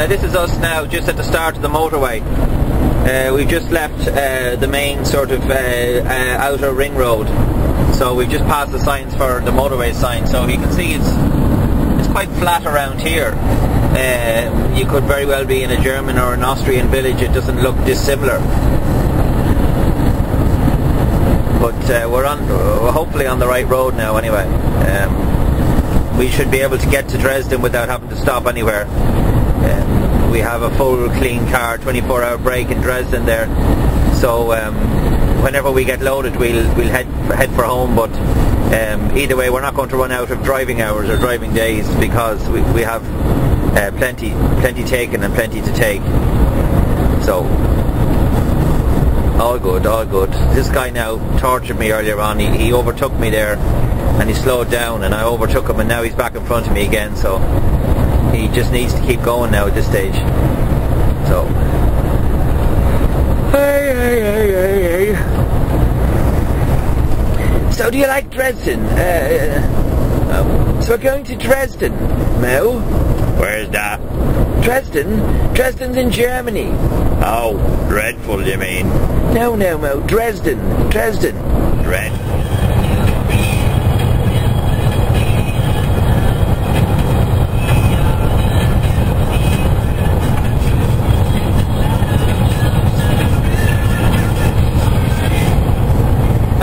This is us now, just at the start of the motorway. We've just left the main sort of outer ring road, so we've just passed the signs for the motorway sign. So you can see it's quite flat around here. You could very well be in a German or an Austrian village. It doesn't look dissimilar. But we're hopefully on the right road now anyway. We should be able to get to Dresden without having to stop anywhere. We have a full clean car, 24-hour break in Dresden there. So whenever we get loaded we'll head for home, but either way we're not going to run out of driving hours or driving days, because we have plenty taken and plenty to take. So all good, all good. This guy now tortured me earlier on. He overtook me there and he slowed down, and I overtook him, and now he's back in front of me again, so he just needs to keep going now at this stage. So hey. So do you like Dresden? So we're going to Dresden, Mo. Where's that? Dresden? Dresden's in Germany. Oh, dreadful, you mean? No, Mo. Dresden. Dread.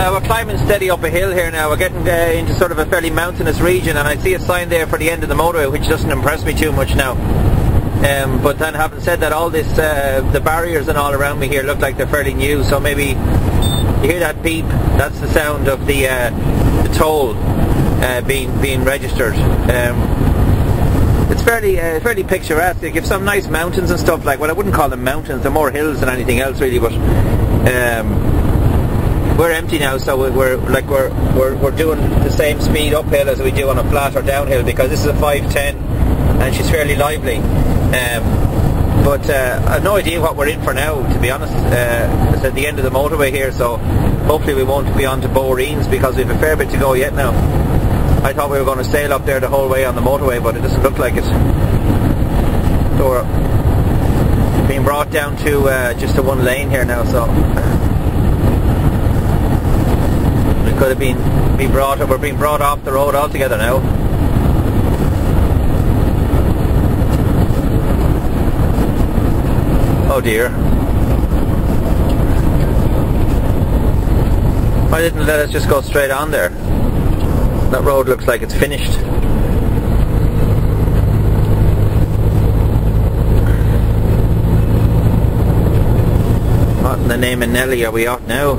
We're climbing steady up a hill here now. We're getting into sort of a fairly mountainous region, and I see a sign there for the end of the motorway, which doesn't impress me too much now. But then, having said that, all this, the barriers and all around me here look like they're fairly new, so maybe you hear that beep. That's the sound of the toll being registered. It's fairly picturesque. They give some nice mountains and stuff. Like, well, I wouldn't call them mountains; they're more hills than anything else, really. But we're empty now, so we're doing the same speed uphill as we do on a flat or downhill, because this is a 510 and she's fairly lively. But I've no idea what we're in for now, to be honest. It's at the end of the motorway here, so hopefully we won't be on to Boreens, because we have a fair bit to go yet now. I thought we were going to sail up there the whole way on the motorway, but it doesn't look like it. So we're being brought down to just to one lane here now, so we could have been brought, we're being brought off the road altogether now. Oh dear. Why didn't let us just go straight on there? That road looks like it's finished. What in the name of Nelly are we off now?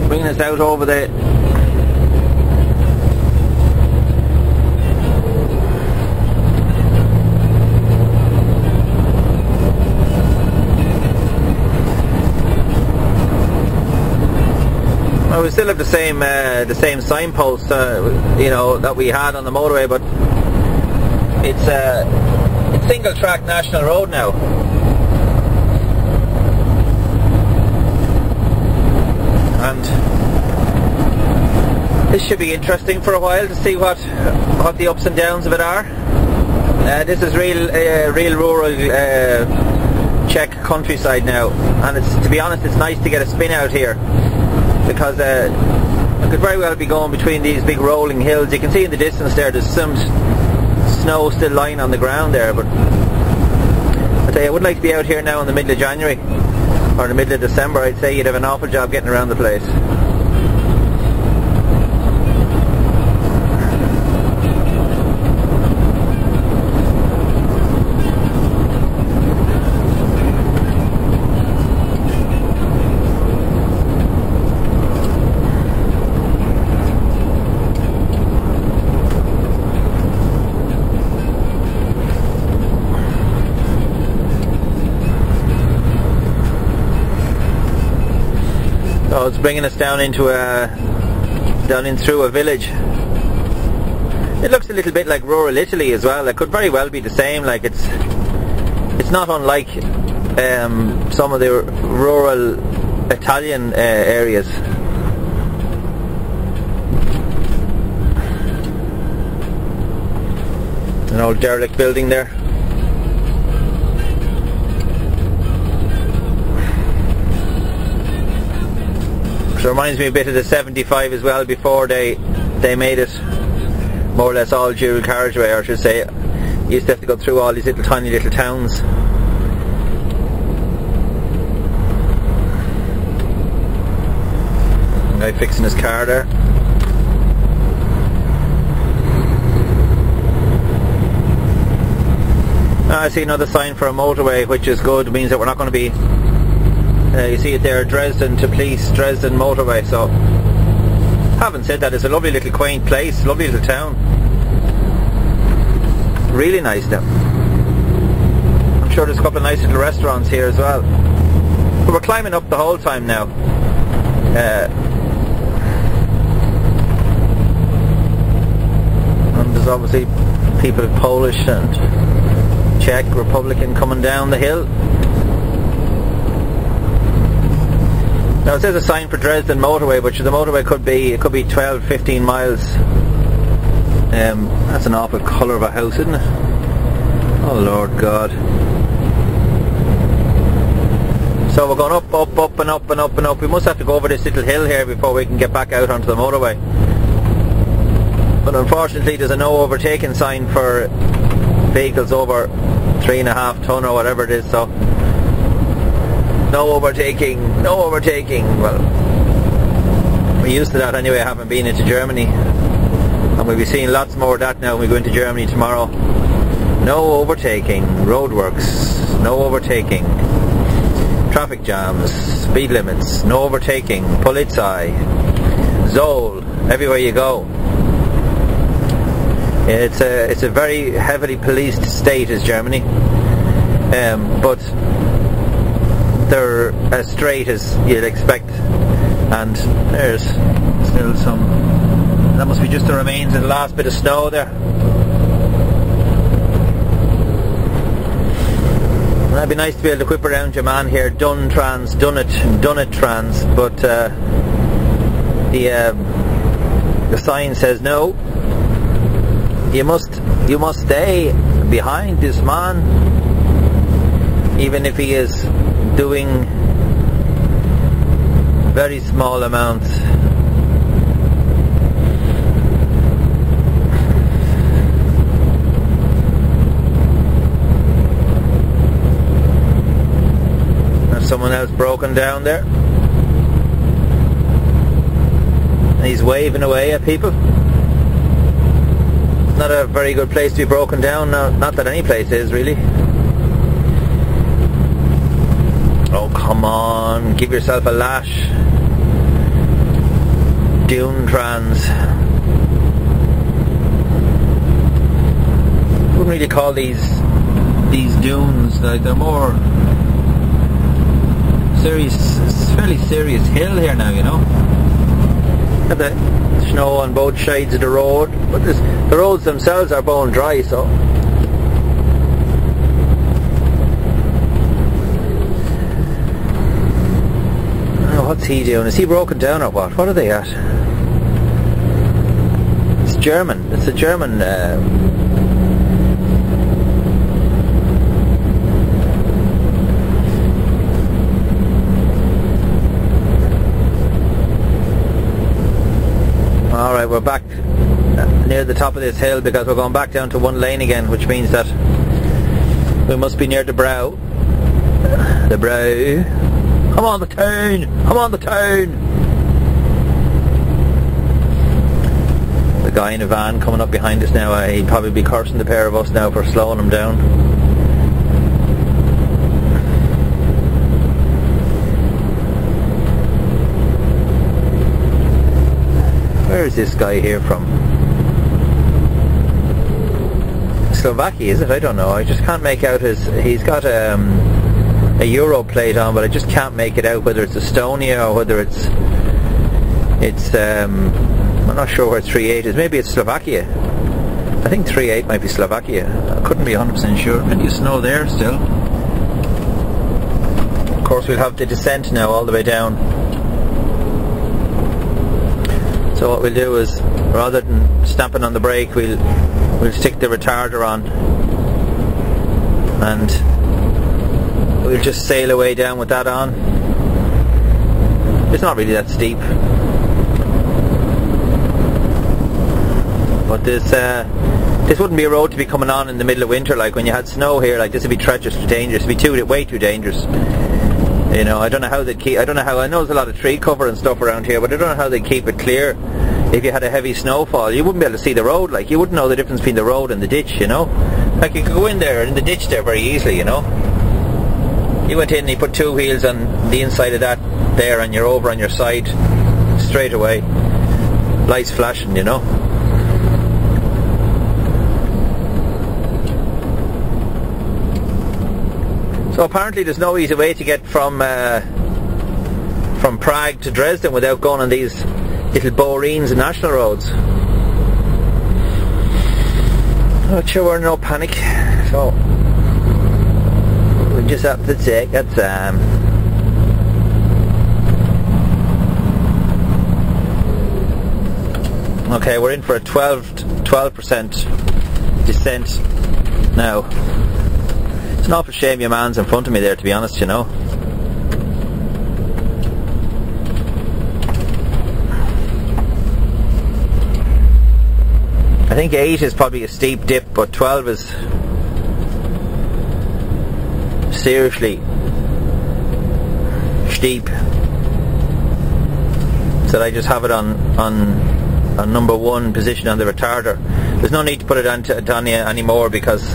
Bringing us out over the we still have the same signpost, you know, that we had on the motorway, but it's single track national road now. And this should be interesting for a while to see what the ups and downs of it are. This is real rural Czech countryside now, and to be honest, it's nice to get a spin out here, because I could very well be going between these big rolling hills. You can see in the distance there's some snow still lying on the ground there, but I tell you, I would like to be out here now in the middle of January or in the middle of December. I'd say you'd have an awful job getting around the place. So it's bringing us down into through a village. It looks a little bit like rural Italy as well. It could very well be the same. Like it's not unlike some of the rural Italian areas. An old derelict building there. So it reminds me a bit of the 75 as well, before they made it more or less all dual carriageway, or I should say. You used to have to go through all these little tiny little towns. Guy fixing his car there. I see another sign for a motorway, which is good. It means that we're not going to be you see it there, Dresden to Police, Dresden motorway. So having said that, it's a lovely little quaint place, lovely little town, really nice now. I'm sure there's a couple of nice little restaurants here as well, but we're climbing up the whole time now. And there's obviously people Polish and Czech Republican coming down the hill. Now it says a sign for Dresden motorway, but the motorway could be 12-15 miles. That's an awful colour of a house, isn't it? Oh Lord God. So we're going up and up and up and up. We must have to go over this little hill here before we can get back out onto the motorway. But unfortunately there's a no overtaking sign for vehicles over 3.5 ton or whatever it is, so no overtaking. Well, we're used to that anyway, having been into Germany, and we'll be seeing lots more of that now when we go into Germany tomorrow. No overtaking, roadworks, no overtaking, traffic jams, speed limits, no overtaking, Polizei, Zoll, everywhere you go. It's a very heavily policed state, is Germany, but they're as straight as you'd expect. And there's still some, that must be just the remains of the last bit of snow there. And that'd be nice to be able to whip around your man here, Done it trans, but the sign says no. You must stay behind this man, even if he is doing very small amounts. There's someone else broken down there. He's waving away at people. Not a very good place to be broken down. Not that any place is, really. Oh, come on, give yourself a lash. Dune trans. Wouldn't really call these dunes, like, they're more serious. It's a fairly serious hill here now, you know. Have the snow on both sides of the road, but the roads themselves are bone dry, so. What's he doing? Is he broken down or what? What are they at? It's German. It's a German. Alright, we're back near the top of this hill because we're going back down to one lane again, which means that we must be near the brow. The brow. I'm on the town! I'm on the town! The guy in a van coming up behind us now, he'd probably be cursing the pair of us now for slowing him down. Where is this guy here from? Slovakia, is it? I don't know. I just can't make out his... He's got a Euro plate on, but I just can't make it out whether it's Estonia or whether it's I'm not sure where 38 is. Maybe it's Slovakia. I think 38 might be Slovakia. I couldn't be 100% sure. Plenty of snow there still. course we'll have the descent now all the way down. So what we'll do is, rather than stamping on the brake, we'll stick the retarder on and we'll just sail away down with that on. It's not really that steep, but this wouldn't be a road to be coming on in the middle of winter. Like when you had snow here, like this would be treacherous, dangerous. It'd be way too dangerous. You know, I don't know how they'd keep. I know there's a lot of tree cover and stuff around here, but I don't know how they'd keep it clear. If you had a heavy snowfall, you wouldn't be able to see the road. Like you wouldn't know the difference between the road and the ditch. You know, like you could go in there in the ditch there very easily. You know, you went in and you put two wheels on the inside of that there, and you're over on your side straight away. Lights flashing. You know. So apparently there's no easy way to get from Prague to Dresden without going on these little boreens and national roads. Not sure we're in no panic, so we just have to take our time. Okay, we're in for a 12% descent now. It's an awful shame your man's in front of me there, to be honest, you know. I think 8 is probably a steep dip, but 12 is seriously steep. So I just have it on number 1 position on the retarder. There's no need to put it on anymore because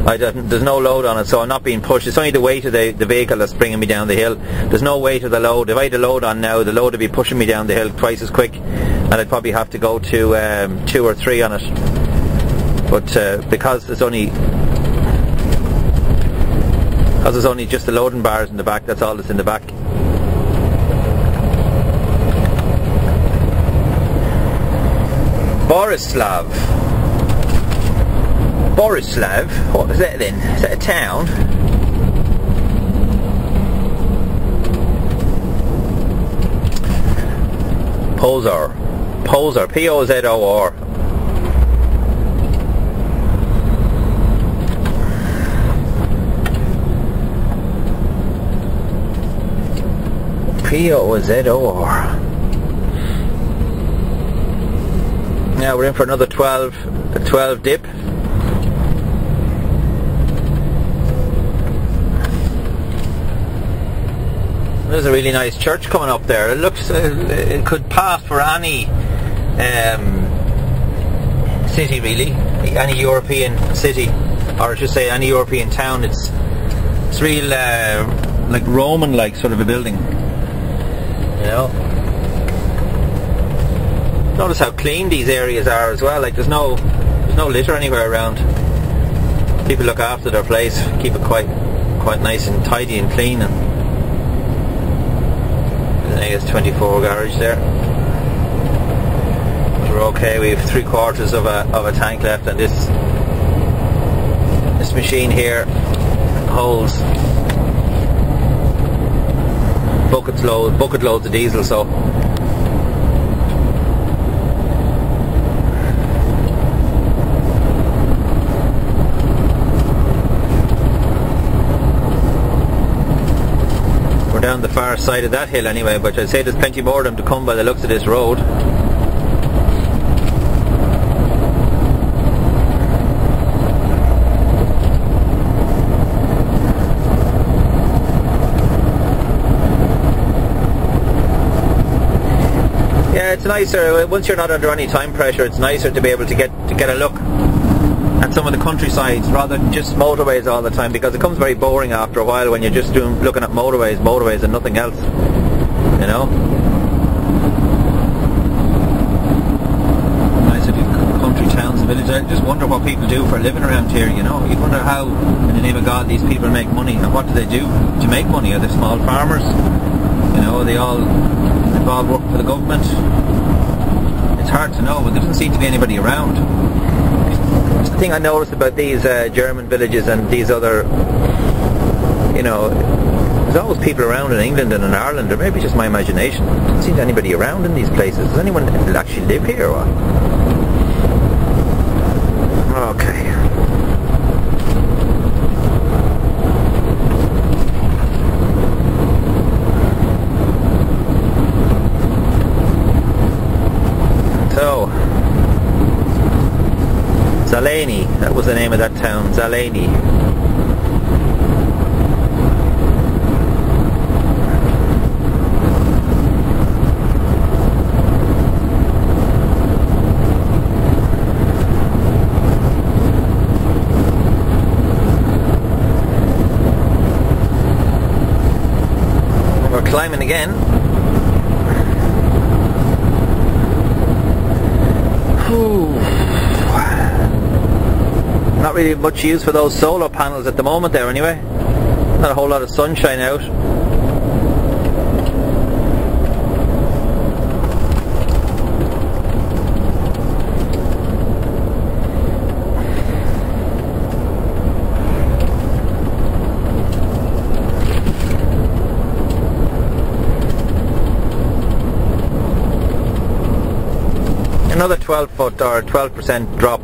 there's no load on it, so I'm not being pushed. It's only the weight of the vehicle that's bringing me down the hill. There's no weight of the load. If I had a load on now, the load would be pushing me down the hill twice as quick, and I'd probably have to go to 2 or 3 on it. But because there's only just the loading bars in the back, that's all that's in the back. Borislav, what is that then? Is that a town? Pozor, P-O-Z-O-R. P-O-Z-O-R. Now we're in for another 12 dip. There's a really nice church coming up there. It looks, it could pass for any city really, any European city, or I should say any European town. It's real like Roman-like sort of a building. You know. Notice how clean these areas are as well. Like there's no litter anywhere around. People look after their place, keep it quite nice and tidy and clean. And there's 24 garage there. But we're okay. We have 3/4 of a tank left, and this machine here holds bucket loads of diesel. So down the far side of that hill anyway, but I'd say there's plenty more of them to come by the looks of this road. Yeah, it's nicer once you're not under any time pressure. It's nicer to be able to get a look at some of the countrysides rather than just motorways all the time, because it becomes very boring after a while when you're just looking at motorways and nothing else, you know. Nice little country towns and villages. I just wonder what people do for a living around here, you know. You wonder how in the name of God these people make money, and what do they do to make money? Are they small farmers? You know, are they all involved working for the government? It's hard to know, but there doesn't seem to be anybody around. The thing I noticed about these German villages and these other, you know, There's always people around in England and in Ireland, or maybe just my imagination. There doesn't seem to anybody around in these places. Does anyone actually live here or what? Okay. So, Zaleni, that was the name of that town, Zaleni. We're climbing again. Not really much use for those solar panels at the moment there anyway. Not a whole lot of sunshine out. Another 12 foot or 12% drop.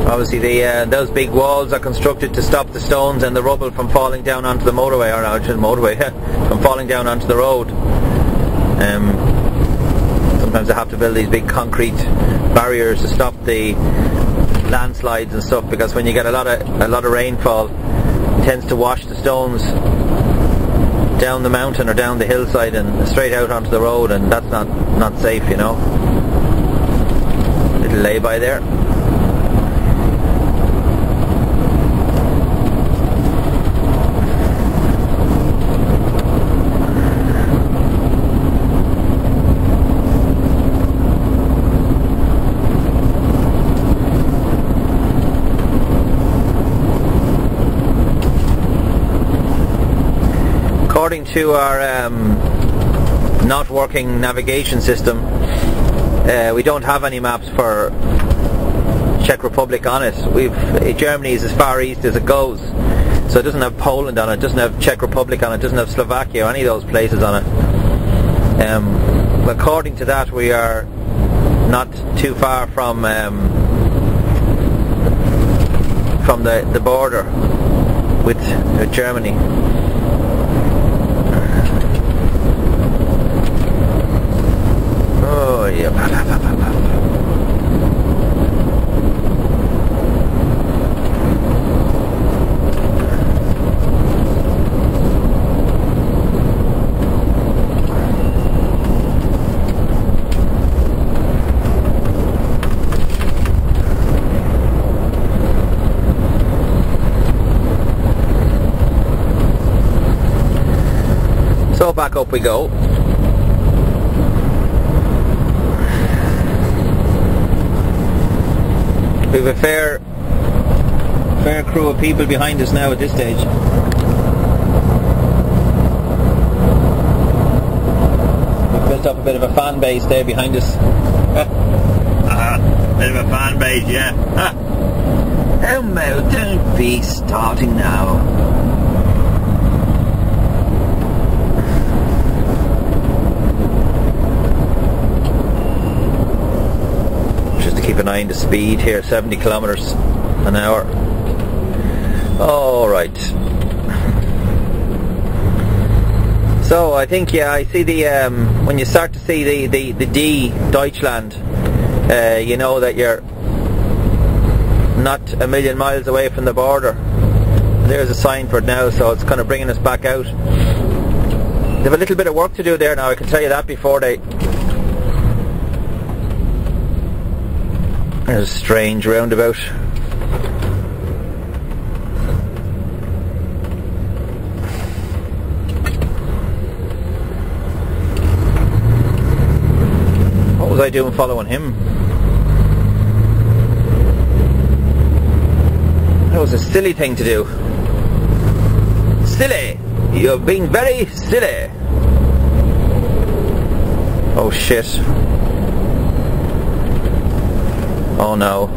Obviously those big walls are constructed to stop the stones and the rubble from falling down onto the motorway, or onto the motorway, from falling down onto the road. Sometimes they have to build these big concrete barriers to stop the landslides and stuff, because when you get a lot of rainfall, it tends to wash the stones down the mountain or down the hillside and straight out onto the road, and that's not safe, you know. Little lay-by there. According to our not working navigation system, we don't have any maps for Czech Republic on it. Germany is as far east as it goes, so it doesn't have Poland on it, doesn't have Czech Republic on it, doesn't have Slovakia or any of those places on it. According to that, we are not too far from the border with Germany. Oh yeah. So back up we go. We have a fair crew of people behind us now at this stage. We've built up a bit of a fan base there behind us. Bit of a fan base, yeah. Oh Mo, don't be starting now. Keep an eye on the speed here, 70 kilometers an hour. Alright. So I think, yeah, I see the when you start to see the D, Deutschland, you know that you're not a million miles away from the border. There's a sign for it now, so it's kind of bringing us back out. They have a little bit of work to do there now, I can tell you that before they... There's a strange roundabout. What was I doing following him? That was a silly thing to do. Silly! You're being very silly! Oh shit. Oh no.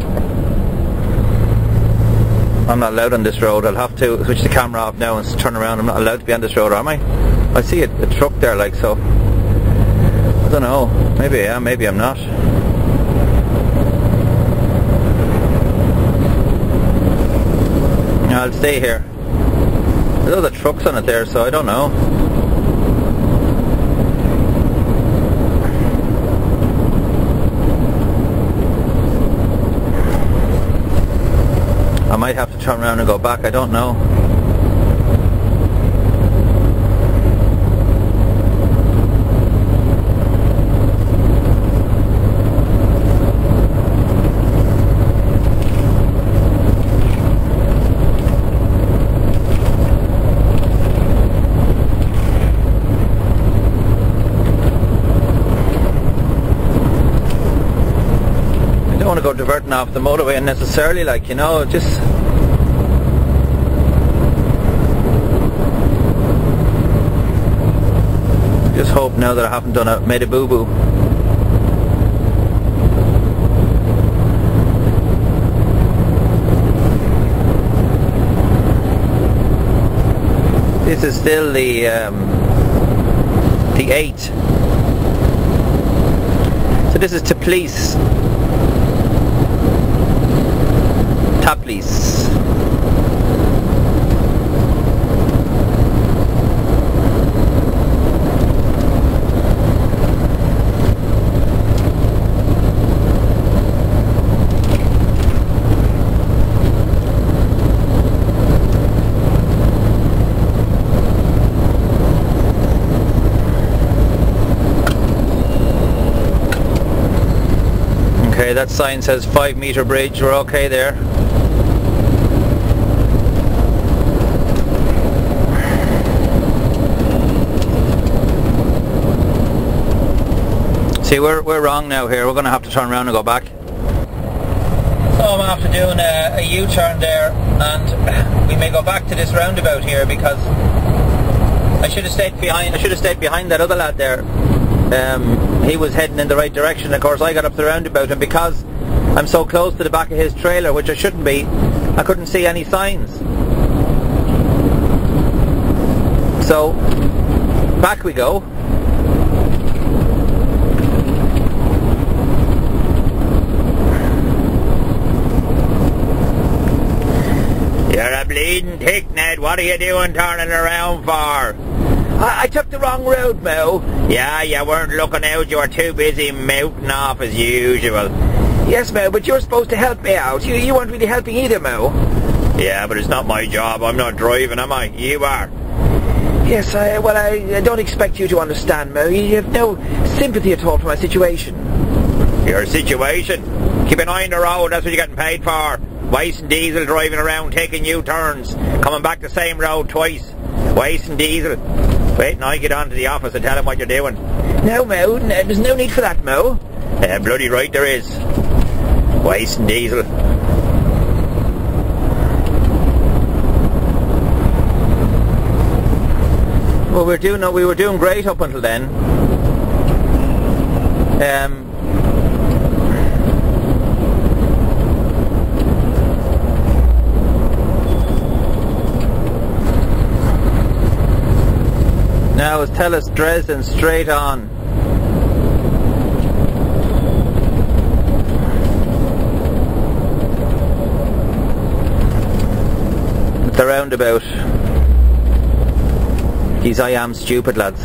I'm not allowed on this road. I'll have to switch the camera off now and turn around. I'm not allowed to be on this road, am I? I see a truck there, like, so. I don't know. Maybe I am, maybe I'm not. No, I'll stay here. There's other trucks on it there, so I don't know. I might have to turn around and go back, I don't know. I don't want to go diverting off the motorway unnecessarily, like, you know, just hope now that I haven't made a boo-boo. This is still the 8. So this is Tbilisi. Tbilisi. Okay, that sign says 5-meter bridge, we're okay there. See, we're wrong now here, we're going to have to turn around and go back. So I'm after doing a U-turn there, and we may go back to this roundabout here because I should have stayed behind that other lad there. He was heading in the right direction. Of course I got up the roundabout, and because I'm so close to the back of his trailer, which I shouldn't be, I couldn't see any signs. So back we go. You're a bleeding tick, Ned. What are you doing turning around for? I took the wrong road, Mo. Yeah, you weren't looking out. You were too busy mouthing off as usual. Yes, Mo, but you're supposed to help me out. You weren't really helping either, Mo. Yeah, but it's not my job. I'm not driving, am I? You are. Yes, well, I don't expect you to understand, Mo. You have no sympathy at all for my situation. Your situation? Keep an eye on the road. That's what you're getting paid for. Wasting diesel, driving around, taking U-turns, coming back the same road twice. Wasting diesel. Wait and I get on to the office and tell him what you're doing. No, Mo, there's no need for that, Mo. Bloody right there is. Wasting diesel. Well, we were doing great up until then. Now it's tell us Dresden straight on. The roundabout. These I am stupid lads.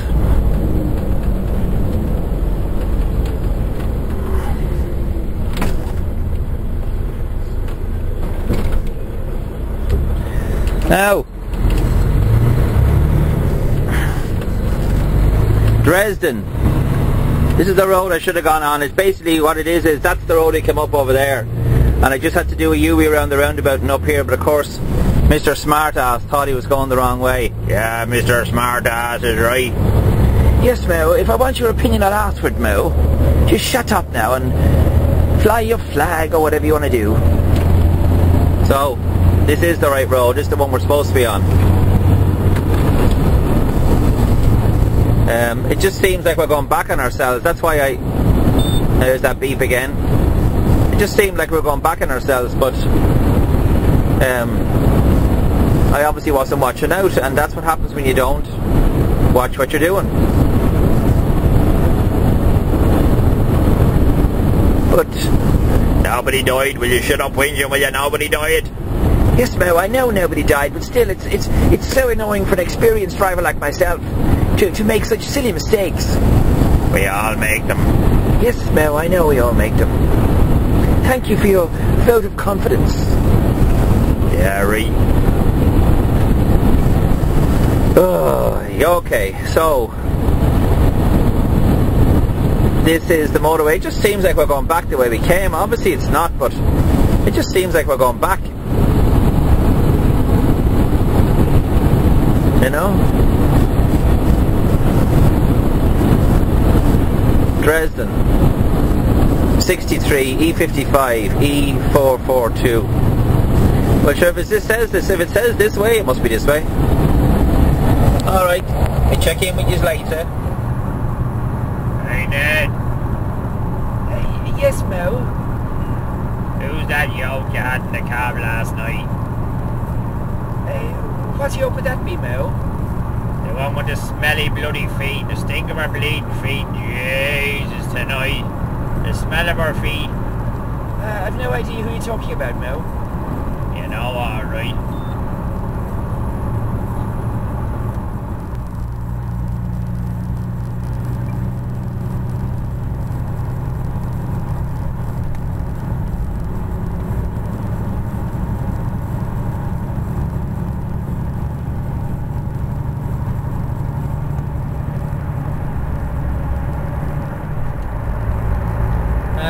Now Dresden. This is the road I should have gone on. It's basically what it is that's the road I came up over there. And I just had to do a U-wee around the roundabout and up here, but of course Mr. Smartass thought he was going the wrong way. Yeah, Mr. Smartass is right. Yes, Mo, if I want your opinion I'll ask for it, Mo. Just shut up now and fly your flag or whatever you want to do. So, this is the right road. This is the one we're supposed to be on. It just seems like we're going back on ourselves. That's why there's that beep again. It just seemed like we were going back on ourselves, but I obviously wasn't watching out, and that's what happens when you don't watch what you're doing. But nobody died. Will you shut up, whinging? Will you? Nobody died. Yes, Mo, I know nobody died, but still, it's so annoying for an experienced driver like myself to make such silly mistakes. We all make them. Yes, Mo, I know we all make them. Thank you for your vote of confidence. Yeah, right. Oh, okay, so this is the motorway. It just seems like we're going back the way we came. Obviously it's not, but it just seems like we're going back. You know? Dresden 63 E55 E442. Well, sure, if it says this way, it must be this way. Alright, I check in with you later. Hey Ned. Yes, Mo? Who's that yoke you had in the cab last night? What yoke would that be, Mo? The one with the smelly bloody feet, the stink of her bleeding feet. Jesus, tonight. The smell of her feet. I've no idea who you're talking about, Mo. You know, alright.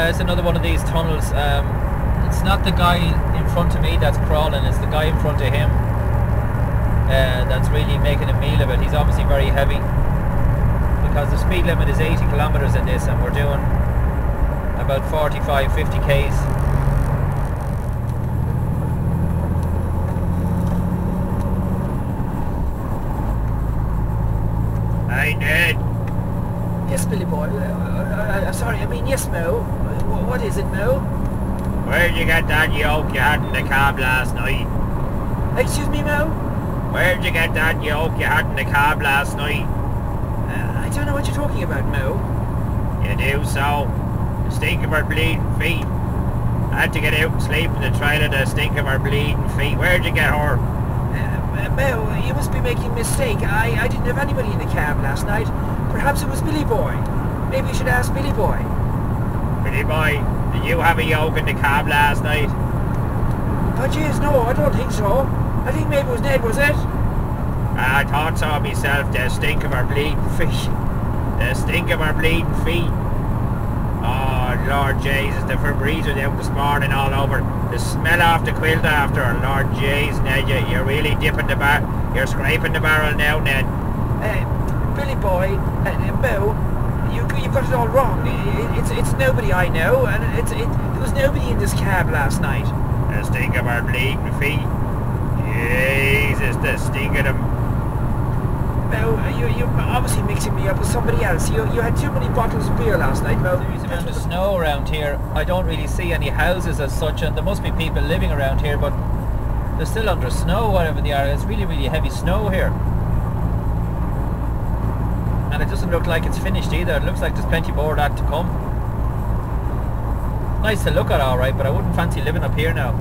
It's another one of these tunnels. It's not the guy in front of me that's crawling, it's the guy in front of him that's really making a meal of it. He's obviously very heavy because the speed limit is 80 kilometers in this, and we're doing about 45, 50 k's. Hey Ned. Yes, Billy boy. Sorry, I mean, yes, Mo. What is it, Mo? Where'd you get that yoke you had in the cab last night? Excuse me, Mo? Where'd you get that yoke you had in the cab last night? I don't know what you're talking about, Mo. You do so. The stink of her bleeding feet. I had to get out and sleep in the trailer, the stink of her bleeding feet. Where'd you get her? Mo, you must be making a mistake. I didn't have anybody in the cab last night. Perhaps it was Billy Boy. Maybe you should ask Billy Boy. Billy Boy, did you have a yoke in the cab last night? Oh jeez, no, I don't think so. I think maybe it was Ned, was it? I thought so myself, the stink of her bleeding feet. The stink of her bleeding feet. Oh Lord Jesus, the Febreze was out this morning all over. The smell off the quilt after her. Lord Jesus, Ned, you're really dipping the barrel. You're scraping the barrel now, Ned. Billy Boy, Mo, you've got it all wrong. It's nobody I know, and there was nobody in this cab last night. The stink of her bleeding feet. Jesus, the stink of them. Mo, you're obviously mixing me up with somebody else. You had too many bottles of beer last night, Mo. There's a amount of snow around here. I don't really see any houses as such, and there must be people living around here, but they're still under snow, whatever they are. It's really, really heavy snow here. And it doesn't look like it's finished either. It looks like there's plenty more of that to come. Nice to look at, alright, but I wouldn't fancy living up here now.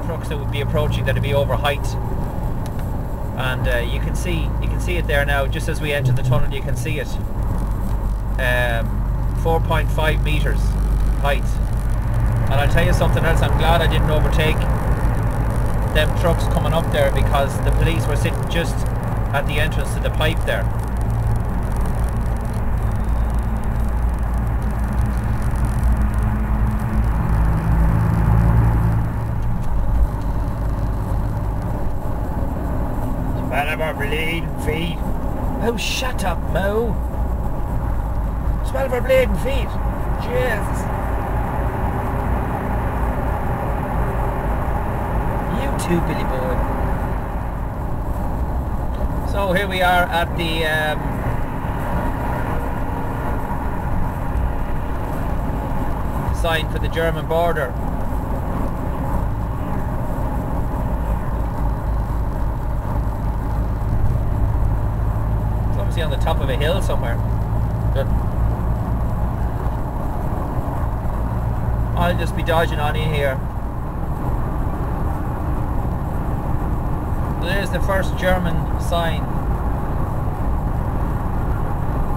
Trucks that would be approaching, that'd be over height. And you can see it there now. Just as we enter the tunnel, you can see it. 4.5 meters height. And I'll tell you something else, I'm glad I didn't overtake them trucks coming up there, because the police were sitting just at the entrance to the pipe there. Smell of her bleeding feet. Oh, shut up, Mo. Smell of her bleeding feet. Jesus. You too, Billy boy. So here we are at the sign for the German border. It's obviously on the top of a hill somewhere. But I'll just be dodging on in here. There's the first German sign.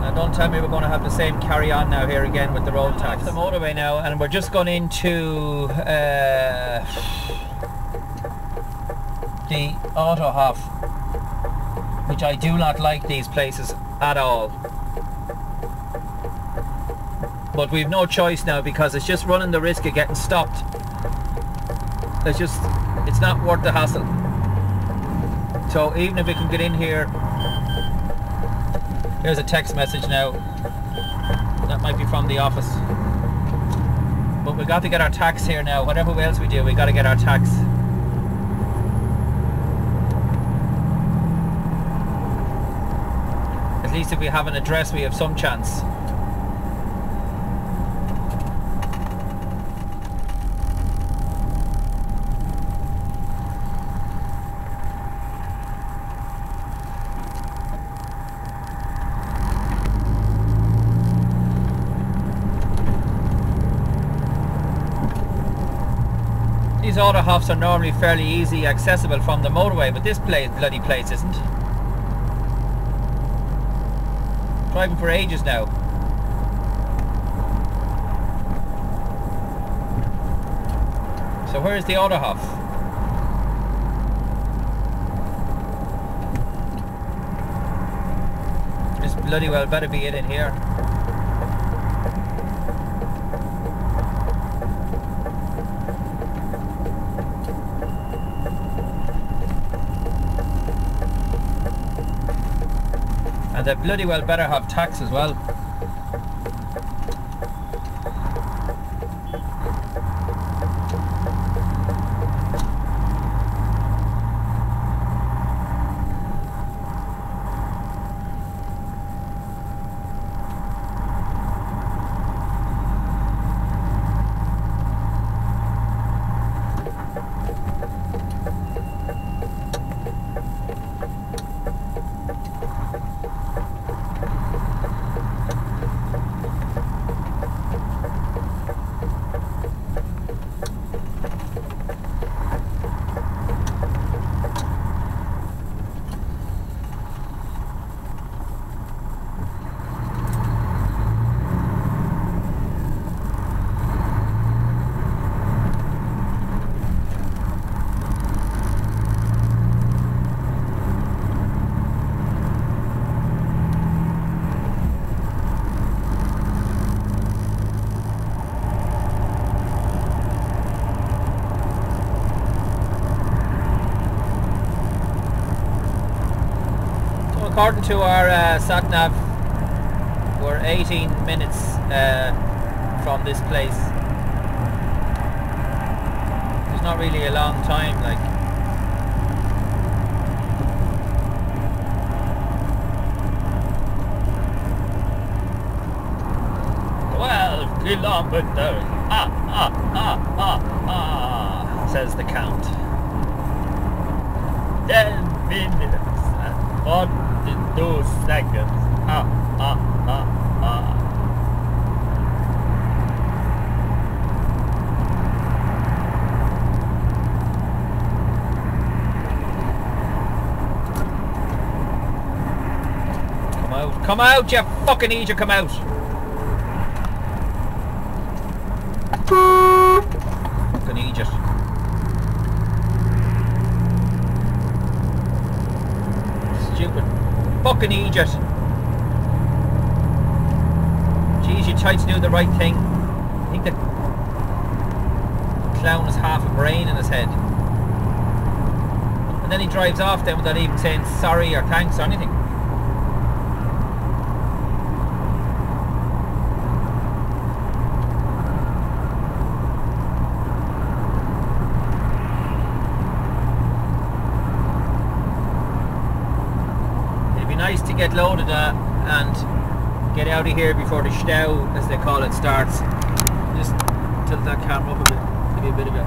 Now don't tell me we're going to have the same carry on now here again with the road tax. The motorway now, and we're just going into the Autohof, which I do not like these places at all. But we've no choice now because it's just running the risk of getting stopped. It's not worth the hassle. So even if we can get in here, there's a text message now. That might be from the office. But we've got to get our tax here now. Whatever else we do, we've got to get our tax. At least if we have an address, we have some chance. These Autohofs are normally fairly easy accessible from the motorway, but this bloody place isn't. Driving for ages now. So where's the Autohof? This bloody well better be it in here. And they bloody well better have tax as well. According to our sat-nav, we're 18 minutes from this place. It's not really a long time, like. 12 kilometers, says the count. 10 minutes and 42 seconds, Come out, you fucking idiot, come out! Fucking idiot. Stupid fucking idiot. Jeez, you tried to do the right thing. I think the clown has half a brain in his head. And then he drives off then without even saying sorry or thanks or anything. get loaded and get out of here before the stau, as they call it, starts. Just tilt that camera up a bit, give you a bit of a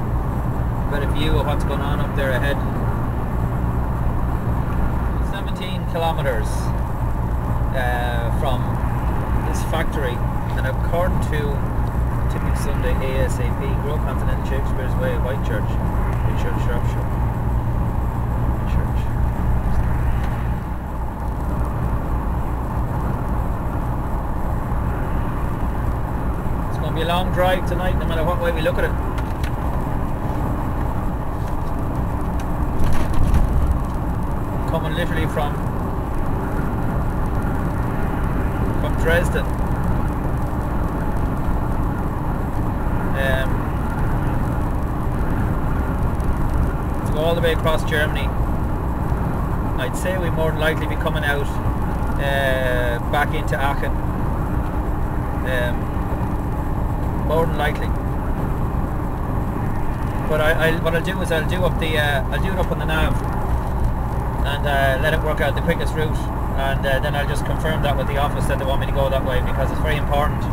better view of what's going on up there ahead. 17 kilometers from this factory, and according to Typical Sunday ASAP, Grove Continental Shakespeare's Way, Whitechurch, Shropshire. It's going to be a long drive tonight, no matter what way we look at it. Coming literally from Dresden. To go all the way across Germany. I'd say we more than likely be coming out back into Aachen. More than likely. But what I'll do is I'll do it up on the nav and let it work out the quickest route, and then I'll just confirm that with the office that they want me to go that way, because it's very important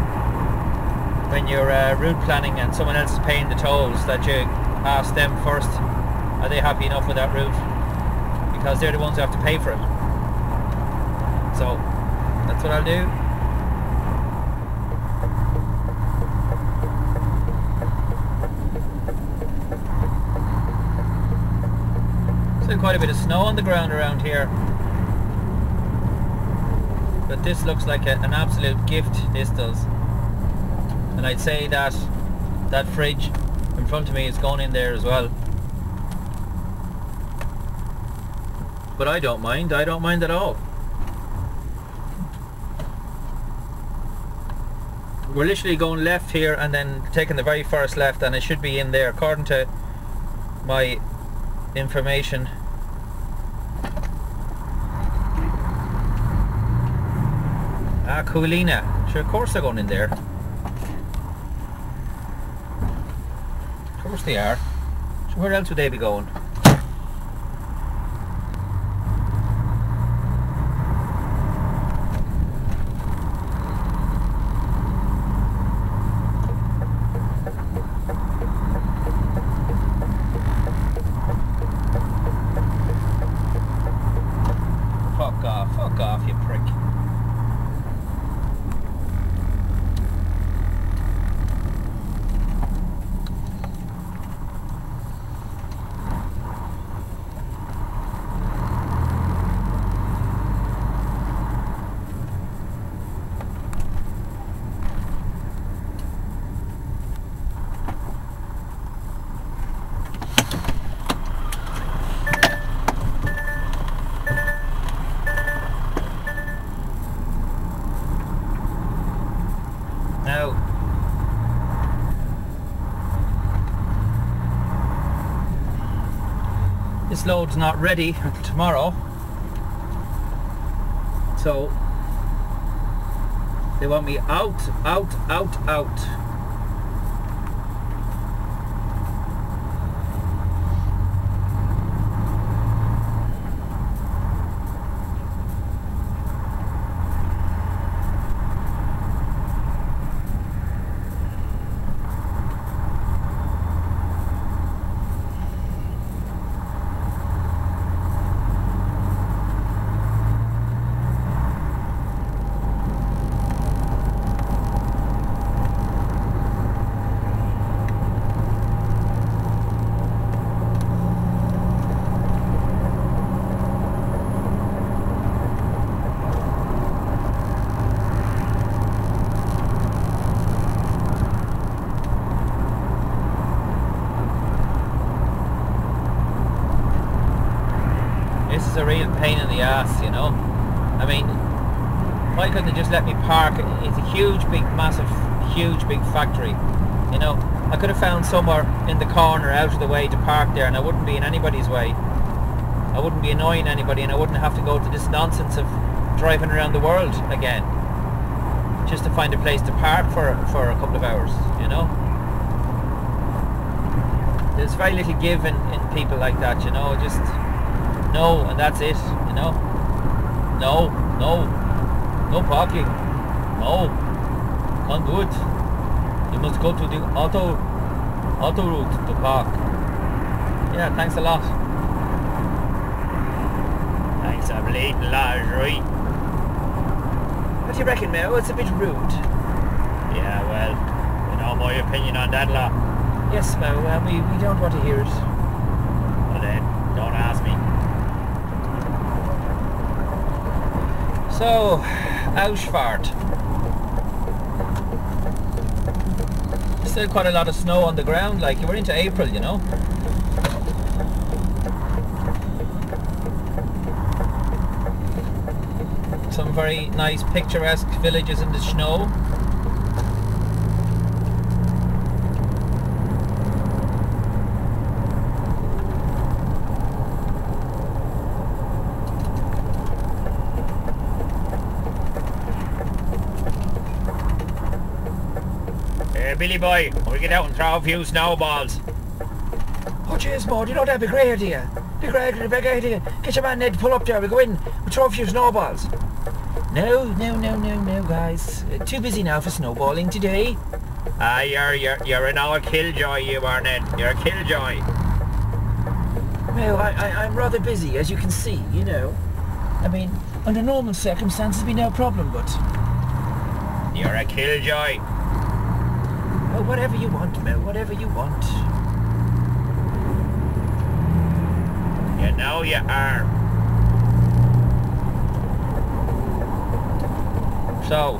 when you're route planning and someone else is paying the tolls that you ask them first, are they happy enough with that route, because they're the ones who have to pay for it. So that's what I'll do. Still quite a bit of snow on the ground around here, but this looks like an absolute gift, this does. And I'd say that that fridge in front of me is going in there as well. But I don't mind at all. We're literally going left here and then taking the very first left, and it should be in there according to my information. Coolina. Sure, of course they're going in there. Of course they are. So where else would they be going? Fuck off, you prick. Now, this load's not ready until tomorrow, so they want me out. This is a real pain in the ass, you know. I mean, why couldn't they just let me park? It's a huge, big, massive, huge, big factory, you know. I could have found somewhere in the corner out of the way to park there, and I wouldn't be in anybody's way. I wouldn't be annoying anybody, and I wouldn't have to go to this nonsense of driving around the world again just to find a place to park for a couple of hours, you know. There's very little give in people like that, you know. Just no, and that's it, you know. No. No. No parking. No. Can't do it. You must go to the auto route to park. Yeah, thanks a lot. Thanks a bleeding lot, right? What do you reckon, Mel? It's a bit rude. Yeah, well, you know my opinion on that lot. Yes, Mo, we don't want to hear it. Well then, don't ask me. So, Ausfahrt. Still quite a lot of snow on the ground, like you were into April, you know. Some very nice picturesque villages in the snow. Billy boy, we'll get out and throw a few snowballs. Oh jeez, Mo, you know that'd be a great idea. Be a great idea. Get your man Ned to pull up there, we'll go in, we'll throw a few snowballs. No, guys. Too busy now for snowballing today. Ah, you're an old killjoy, you are, Ned. You're a killjoy. Well, I'm rather busy, as you can see, you know. I mean, under normal circumstances, it'd be no problem, but... You're a killjoy. Oh, whatever you want, Mel, whatever you want. You know you are. So,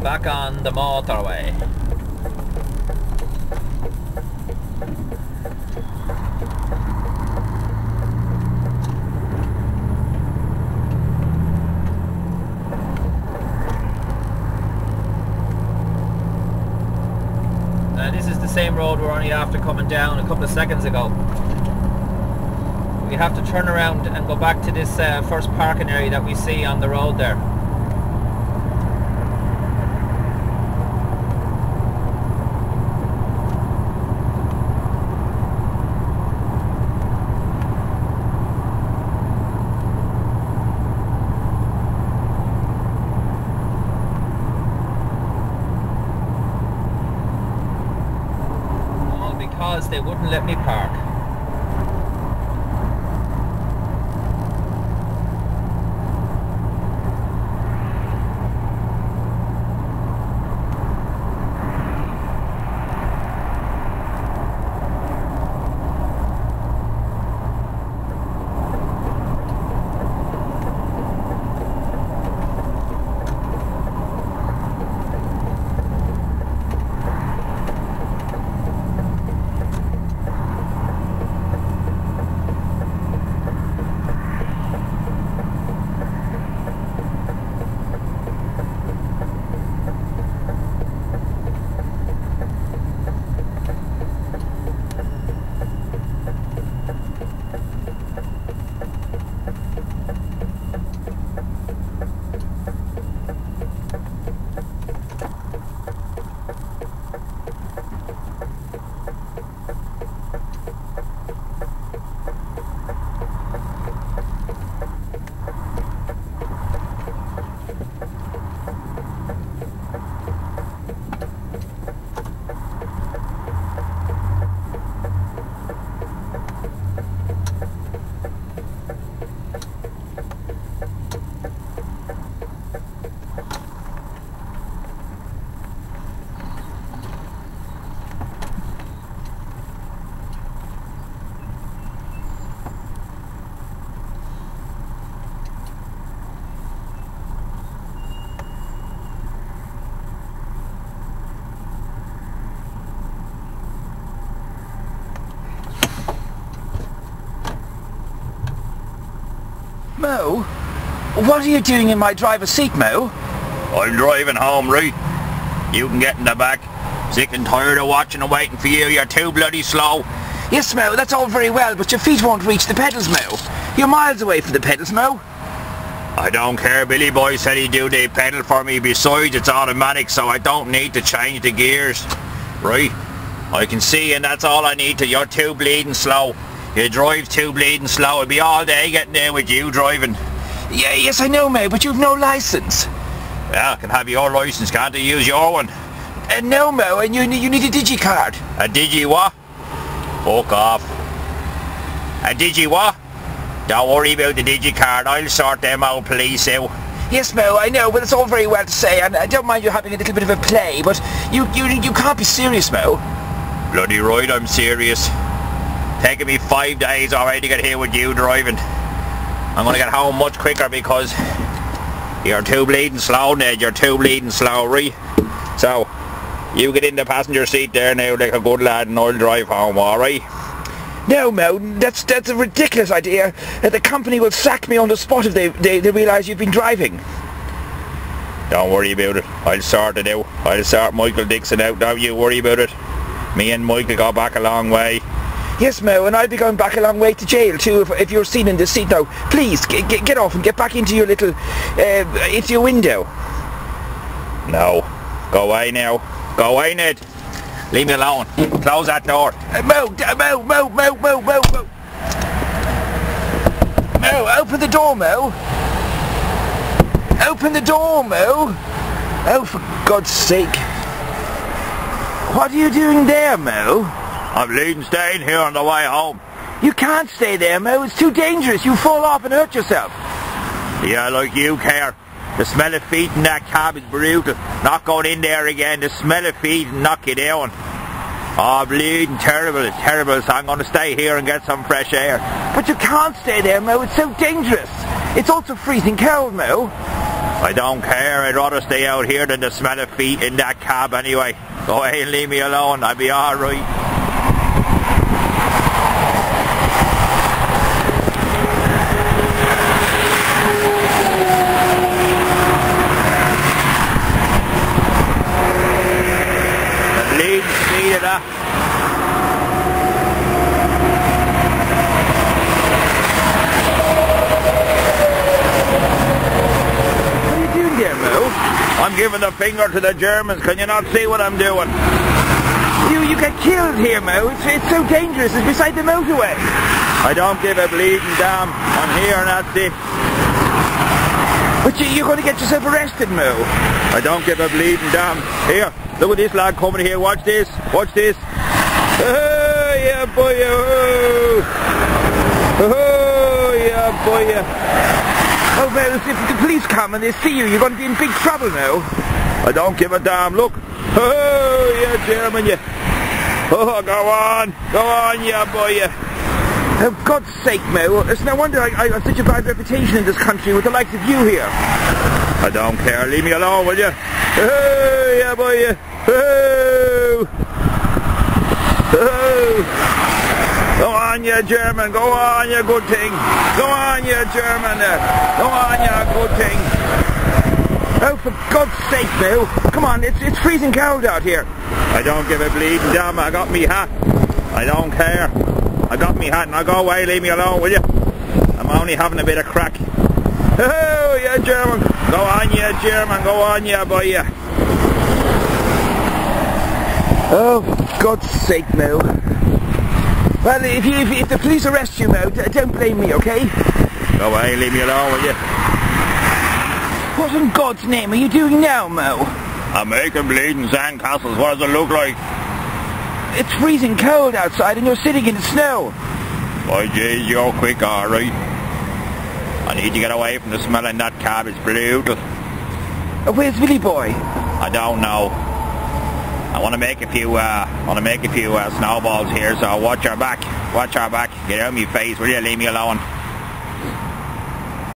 back on the motorway. This is the same road we're only after coming down a couple of seconds ago. We have to turn around and go back to this first parking area that we see on the road there. All because they wouldn't let me park. Mo? What are you doing in my driver's seat, Mo? I'm driving home, right? You can get in the back. Sick and tired of watching and waiting for you. You're too bloody slow. Yes, Mo, that's all very well, but your feet won't reach the pedals, Mo. You're miles away from the pedals, Mo. I don't care. Billy Boy said he'd do the pedal for me. Besides, it's automatic, so I don't need to change the gears. Right? I can see, and that's all I need to. You're too bleeding slow. You drive too bleeding slow. It'll be all day getting there with you driving. Yeah, yes I know, mate, but you've no licence. Yeah, I can have your licence, can't I use your one? No, Mo, and you need a digicard. A digi what? Fuck off. A digi what? Don't worry about the digicard, I'll sort them out police out. Yes, Mo, I know, but it's all very well to say, and I don't mind you having a little bit of a play, but you can't be serious, Mo. Bloody right, I'm serious. Taking me 5 days already to get here with you driving. I'm gonna get home much quicker because you're too bleeding slow, Ned. You're too bleeding slow, right? So, you get in the passenger seat there now like a good lad and I'll drive home, alright? No, Mo, that's a ridiculous idea. The company will sack me on the spot if they realise you've been driving. Don't worry about it. I'll sort it out. I'll sort Michael Dixon out. Don't you worry about it. Me and Michael got back a long way. Yes, Mo, and I'll be going back a long way to jail too if you're seen in this seat now. Please, get off and get back into your little... into your window. No. Go away now. Go away, Ned. Leave me alone. Close that door. Mo, open the door, Mo. Open the door, Mo. Oh, for God's sake. What are you doing there, Mo? I'm leaving, staying here on the way home. You can't stay there, Mo. It's too dangerous. You fall off and hurt yourself. Yeah, like you care. The smell of feet in that cab is brutal. Not going in there again. The smell of feet will knock you down. Oh, bleeding terrible. It's terrible. So I'm going to stay here and get some fresh air. But you can't stay there, Mo. It's so dangerous. It's also freezing cold, Mo. I don't care. I'd rather stay out here than the smell of feet in that cab anyway. Go away and leave me alone. I'll be alright. I'm giving the finger to the Germans. Can you not see what I'm doing? You get killed here, Mo. It's so dangerous. It's beside the motorway. I don't give a bleeding damn. I'm here and that's it. But you're going to get yourself arrested, Mo. I don't give a bleeding damn. Here, look at this lad coming here. Watch this. Watch this. Oh, yeah, boy. Oh, yeah, boy. Oh, Mo, if the police come and they see you, you're going to be in big trouble now. I don't give a damn. Look. Oh, yeah, German, you. Oh, go on, yeah, boy, yeah. Oh, God's sake, Mo. It's no wonder I have such a bad reputation in this country with the likes of you here. I don't care. Leave me alone, will you? Oh, yeah, boy, yeah. Oh. Oh. Go on, you German. Go on, you good thing. Go on, you German. Go on, you good thing. Oh, for God's sake, Mo. Come on, it's freezing cold out here. I don't give a bleeding damn. I got me hat. I don't care. I got me hat and I'll go away. Leave me alone, will you? I'm only having a bit of crack. Oh, yeah, German. Go on, yeah, German. Go on, yeah, boy, yeah. Oh, for God's sake, Mo. Well, if the police arrest you, Mo, don't blame me, okay? Go away, leave me alone, will you? What in God's name are you doing now, Mo? I'm making bleeding sandcastles. What does it look like? It's freezing cold outside and you're sitting in the snow. Boy, jeez, you're quick, alright. I need to get away from the smell in that cab. It's brutal. Where's Billy Boy? I don't know. I want to make a few snowballs here, so watch our back. Watch our back. Get out of my face, will you? Leave me alone.